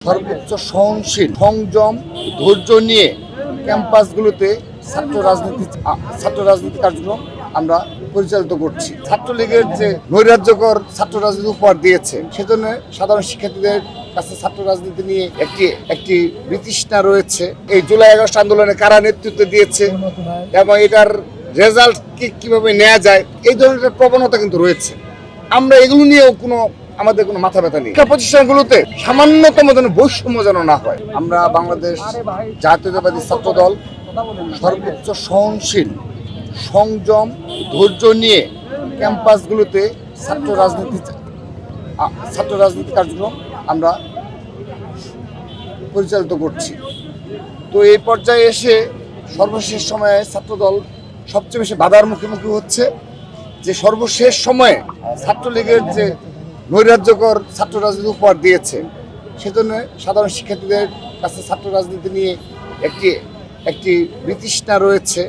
সর্বোচ্চ সহনশীল সংযম ধৈর্য নিয়ে ক্যাম্পাসগুলোতে ছাত্র রাজনীতি কার্যক্রম আমরা পরিচালিত করছি। ছাত্রলীগের যে নৈরাজ্যকর ছাত্র রাজনীতি উপহার দিয়েছে, সেজন্য সাধারণ শিক্ষার্থীদের কাছে ছাত্র রাজনীতি নিয়ে একটি বিতৃষ্ণা রয়েছে। এই জুলাই আগস্ট আন্দোলনে কারা নেতৃত্ব দিয়েছে এবং এটার রেজাল্ট কিভাবে নেওয়া যায়, এই ধরনের প্রবণতা কিন্তু রয়েছে। আমরা এগুলো নিয়েও আমাদের কোনো মাথা ব্যথা নেই। শিক্ষা প্রতিষ্ঠানগুলোতে সামান্যতম যেন বৈষম্য যেন না হয়। আমরা বাংলাদেশ জাতীয়তাবাদী ছাত্র দল সর্বোচ্চ সহনশীল সংযম ধৈর্য নিয়ে ক্যাম্পাসগুলোতে ছাত্র রাজনীতি কার্যক্রম আমরা পরিচালিত করছি। তো এই পর্যায়ে এসে সর্বশেষ সময়ে ছাত্রদল সবচেয়ে বেশি বাধার মুখোমুখি হচ্ছে যে সর্বশেষ সময়ে ছাত্রলীগের যে নৈরাজ্যকর ছাত্র রাজনীতি উপহার দিয়েছে, সেজন্য সাধারণ শিক্ষার্থীদের কাছে ছাত্র রাজনীতি নিয়ে একটি বিতৃষ্ণা রয়েছে।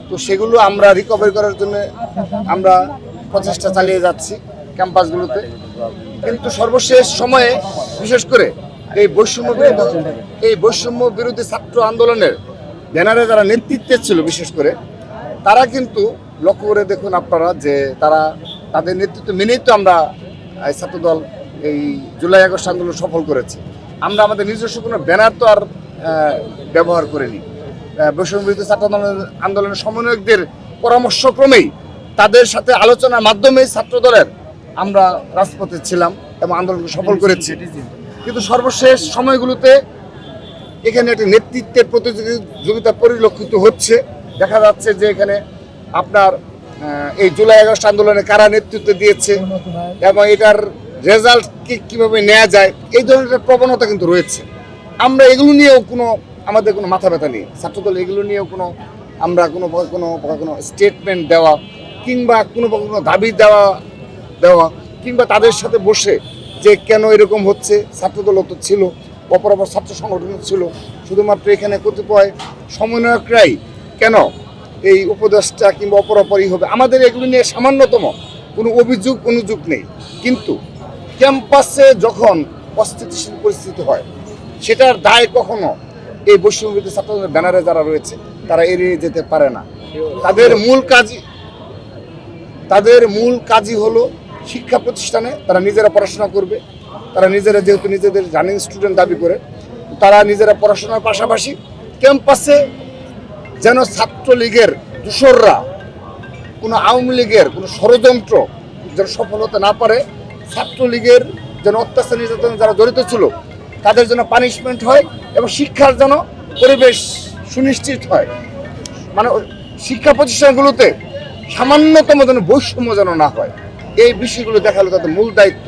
তো সেগুলো আমরা রিকভারি করার জন্য আমরা প্রচেষ্টা চালিয়ে যাচ্ছি ক্যাম্পাসগুলোতে। কিন্তু সর্বশেষ সময়ে বিশেষ করে এই বৈষম্য বিরোধী ছাত্র আন্দোলনের ব্যানারে যারা নেতৃত্বে ছিল, বিশেষ করে তারা কিন্তু লক্ষ্য করে দেখুন আপনারা যে তাদের নেতৃত্ব মেনেই তো আমরা ছাত্রদল এই জুলাই আগস্ট আন্দোলন সফল করেছে। আমরা আমাদের নিজস্ব কোনো ব্যানার তো আর ব্যবহার করিনি। বৈষম্য বিরোধী ছাত্র আন্দোলনের সমন্বয়কদের পরামর্শক্রমেই তাদের সাথে আলোচনার মাধ্যমে ছাত্রদলের আমরা রাজপথে ছিলাম এবং আন্দোলনকে সফল করেছি। কিন্তু সর্বশেষ সময়গুলোতে এখানে একটি নেতৃত্বের প্রতিযোগিতা পরিলক্ষিত হচ্ছে। দেখা যাচ্ছে যে এখানে আপনার এই জুলাই আগস্ট আন্দোলনে কারা নেতৃত্ব দিয়েছে এবং এটার রেজাল্ট কিভাবে নেওয়া যায়, এই ধরনের প্রবণতা কিন্তু রয়েছে। আমরা এগুলো নিয়েও আমাদের কোনো মাথা ব্যথা নেই। ছাত্রদল এগুলো নিয়েও আমরা কোনো স্টেটমেন্ট দেওয়া কিংবা কোনো দাবি দেওয়া কিংবা তাদের সাথে বসে যে কেন এরকম হচ্ছে, ছাত্রদল তো ছিল, অপরাপর ছাত্র সংগঠন ছিল, শুধুমাত্র এখানে কতিপয় সমন্বয়করাই কেন এই উপদেশটা কিংবা অপরাপরই হবে, আমাদের এগুলো নিয়ে সামান্যতম কোনো অনুযোগ নেই। কিন্তু ক্যাম্পাসে যখন অস্থিতিশীল পরিস্থিতি হয়, সেটার দায় কখনো এই বৈষম্যবিরোধী ছাত্রদের ব্যানারে যারা রয়েছে তারা এড়িয়ে যেতে পারে না। তাদের মূল কাজই হলো শিক্ষা প্রতিষ্ঠানে তারা নিজেরা পড়াশোনা করবে। তারা নিজেরা যেহেতু নিজেদের রানিং স্টুডেন্ট দাবি করে, তারা নিজেরা পড়াশোনার পাশাপাশি ক্যাম্পাসে যেন ছাত্রলীগের দূষররা কোনো আওয়ামী লীগের কোনো ষড়যন্ত্র যেন সফল হতে না পারে, ছাত্রলীগের যেন অত্যাচার নির্যাতনে যারা জড়িত ছিল তাদের যেন পানিশমেন্ট হয় এবং শিক্ষার যেন পরিবেশ সুনিশ্চিত হয়। মানে শিক্ষা প্রতিষ্ঠানগুলোতে সামান্যতম যেন বৈষম্য যেন না হয়, এই বিষয়গুলো দেখালো তাদের মূল দায়িত্ব।